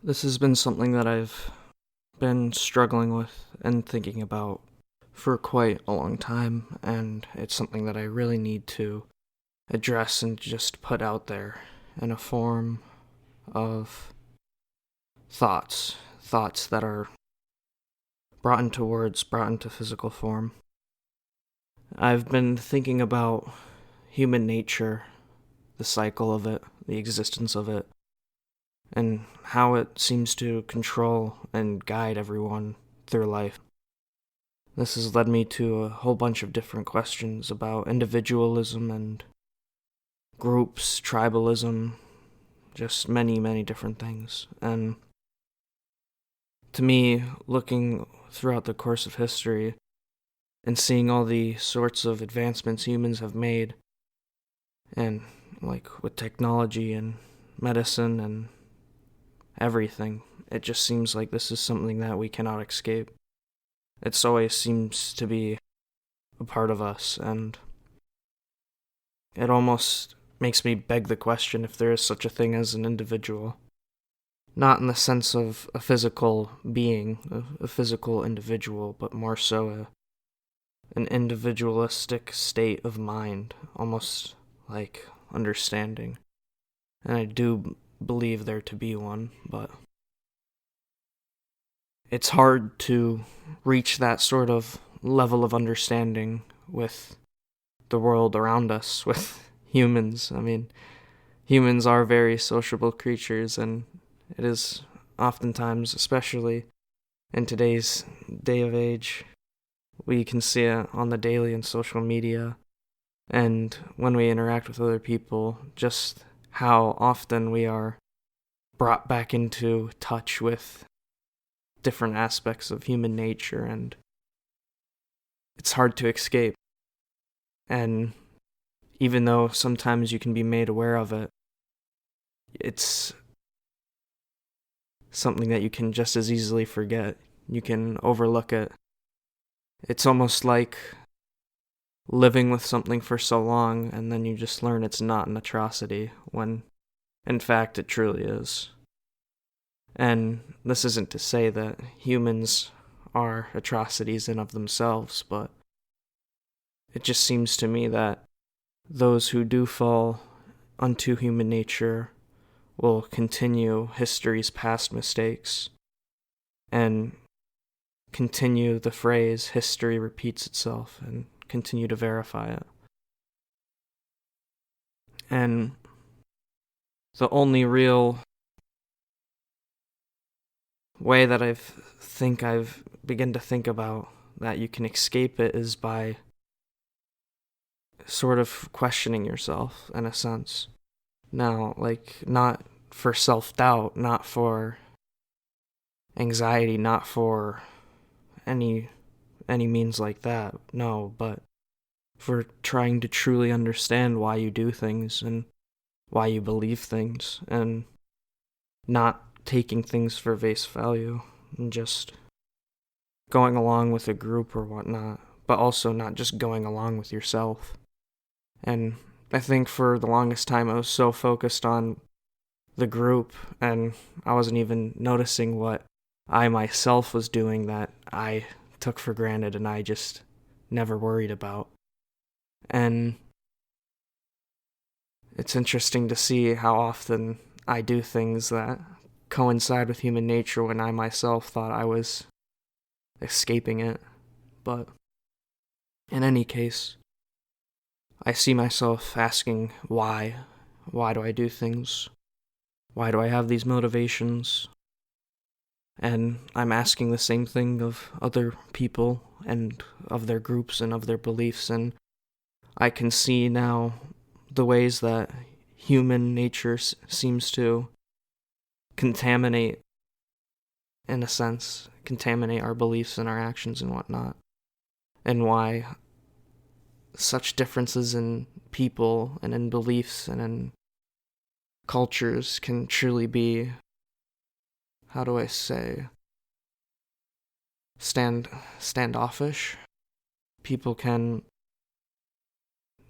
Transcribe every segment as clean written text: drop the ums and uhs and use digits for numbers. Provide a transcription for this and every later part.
This has been something that I've been struggling with and thinking about for quite a long time, and it's something that I really need to address and just put out there in a form of thoughts that are brought into words, brought into physical form. I've been thinking about human nature, the cycle of it, the existence of it, and how it seems to control and guide everyone through life. This has led me to a whole bunch of different questions about individualism and groups, tribalism, just many, many different things. And to me, looking throughout the course of history and seeing all the sorts of advancements humans have made, and like with technology and medicine and everything, it just seems like this is something that we cannot escape. It always seems to be a part of us, and it almost makes me beg the question if there is such a thing as an individual. Not in the sense of a physical being, a physical individual, but more so an individualistic state of mind, almost like understanding. And I do believe there to be one, but it's hard to reach that sort of level of understanding with the world around us, with humans. I mean, humans are very sociable creatures, and it is oftentimes, especially in today's day of age, we can see it on the daily in social media and when we interact with other people, just how often we are brought back into touch with different aspects of human nature, and it's hard to escape. And even though sometimes you can be made aware of it, it's something that you can just as easily forget. You can overlook it. It's almost like living with something for so long and then you just learn it's not an atrocity when in fact it truly is. And this isn't to say that humans are atrocities in of themselves, but it just seems to me that those who do fall unto human nature will continue history's past mistakes and continue the phrase history repeats itself and continue to verify it. And the only real way that I've begun to think about that you can escape it is by sort of questioning yourself in a sense. Now, like, not for self-doubt, not for anxiety, not for any any means like that. No, but for trying to truly understand why you do things and why you believe things and not taking things for face value and just going along with a group or whatnot, but also not just going along with yourself. And I think for the longest time I was so focused on the group and I wasn't even noticing what I myself was doing that I took for granted and I just never worried about. And it's interesting to see how often I do things that coincide with human nature when I myself thought I was escaping it. But in any case, I see myself asking why. Why do I do things? Why do I have these motivations? And I'm asking the same thing of other people and of their groups and of their beliefs, and I can see now the ways that human nature seems to contaminate, in a sense, contaminate our beliefs and our actions and whatnot, and why such differences in people and in beliefs and in cultures can truly be, how do I say, standoffish. People can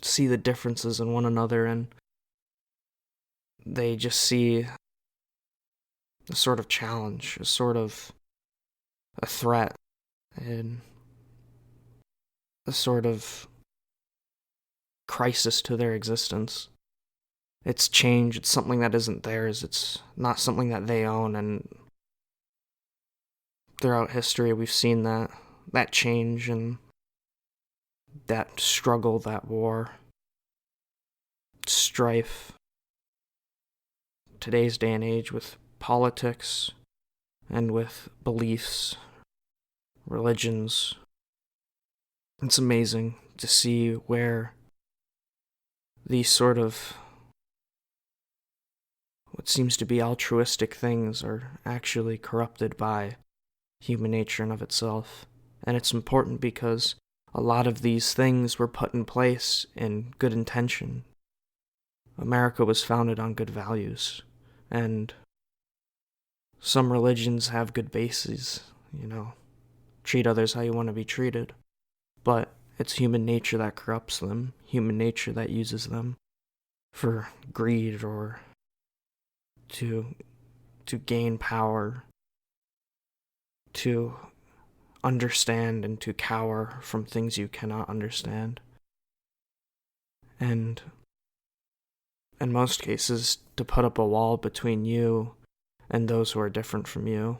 see the differences in one another and they just see a sort of challenge, a sort of a threat, and a sort of crisis to their existence. It's change, it's something that isn't theirs, it's not something that they own, and throughout history we've seen that change and that struggle, that war, strife, today's day and age with politics and with beliefs, religions. It's amazing to see where these sort of what seems to be altruistic things are actually corrupted by human nature in of itself. And it's important because a lot of these things were put in place in good intention. America was founded on good values, and some religions have good bases, treat others how you want to be treated, but it's human nature that corrupts them, human nature that uses them for greed or to gain power, to understand and to cower from things you cannot understand. And in most cases, to put up a wall between you and those who are different from you.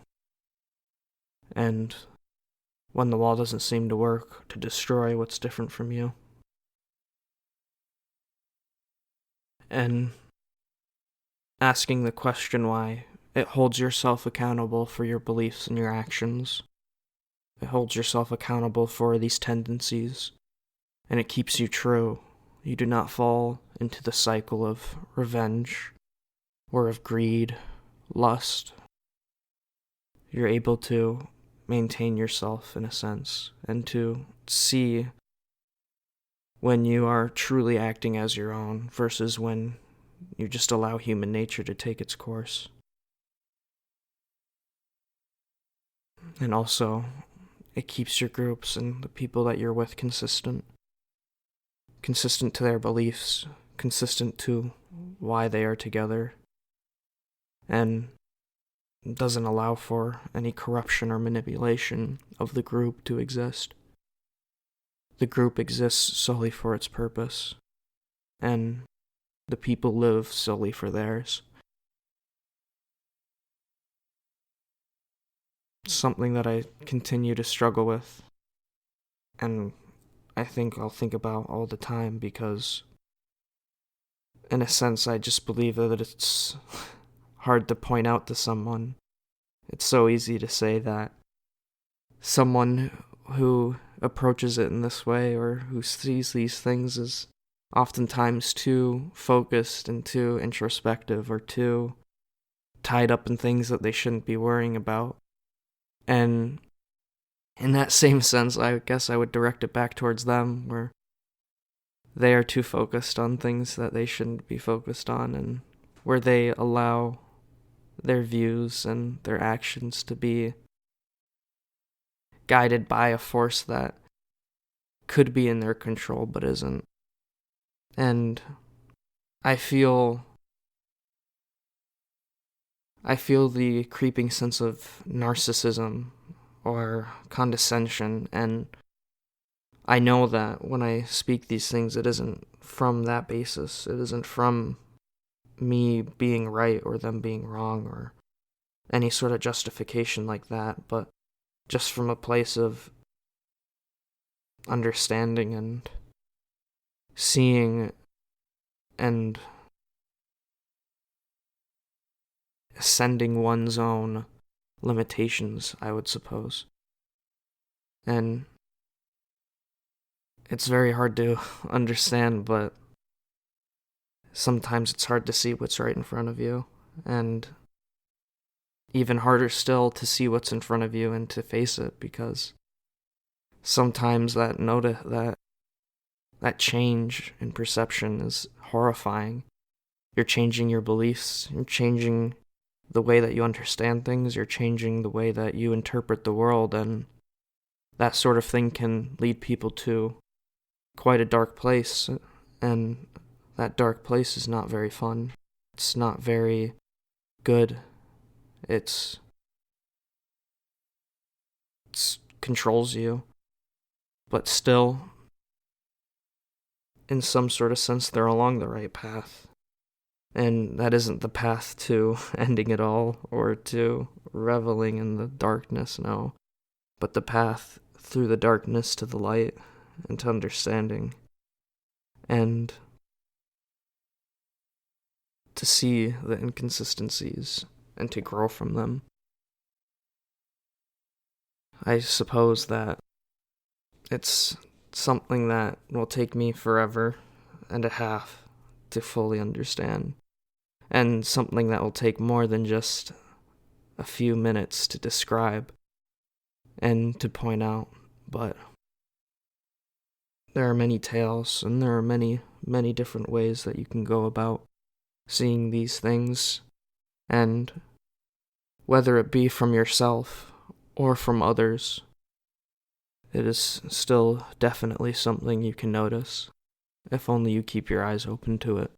And when the wall doesn't seem to work, to destroy what's different from you. And asking the question why, it holds yourself accountable for your beliefs and your actions. It holds yourself accountable for these tendencies, and it keeps you true. You do not fall into the cycle of revenge or of greed, lust. You're able to maintain yourself in a sense and to see when you are truly acting as your own versus when you just allow human nature to take its course. And also, it keeps your groups and the people that you're with consistent to their beliefs, consistent to why they are together, and doesn't allow for any corruption or manipulation of the group to exist. The group exists solely for its purpose, and the people live solely for theirs. Something that I continue to struggle with, and I think I'll think about all the time because, in a sense, I just believe that it's hard to point out to someone. It's so easy to say that someone who approaches it in this way or who sees these things is oftentimes too focused and too introspective or too tied up in things that they shouldn't be worrying about. And in that same sense, I guess I would direct it back towards them, where they are too focused on things that they shouldn't be focused on, and where they allow their views and their actions to be guided by a force that could be in their control but isn't. And I feel the creeping sense of narcissism or condescension, and I know that when I speak these things, it isn't from that basis. It isn't from me being right or them being wrong or any sort of justification like that, but just from a place of understanding and seeing and ascending one's own limitations, I would suppose. And it's very hard to understand, but sometimes it's hard to see what's right in front of you, and even harder still to see what's in front of you and to face it, because sometimes that change in perception is horrifying. You're changing your beliefs, you're changing the way that you understand things, you're changing the way that you interpret the world, and that sort of thing can lead people to quite a dark place, and that dark place is not very fun. It's not very good. It's, it controls you, but still, in some sort of sense, they're along the right path. And that isn't the path to ending it all or to reveling in the darkness, no, but the path through the darkness to the light and to understanding and to see the inconsistencies and to grow from them. I suppose that it's something that will take me forever and a half to fully understand, and something that will take more than just a few minutes to describe and to point out, but there are many tales and there are many, many different ways that you can go about seeing these things, and whether it be from yourself or from others, it is still definitely something you can notice, if only you keep your eyes open to it.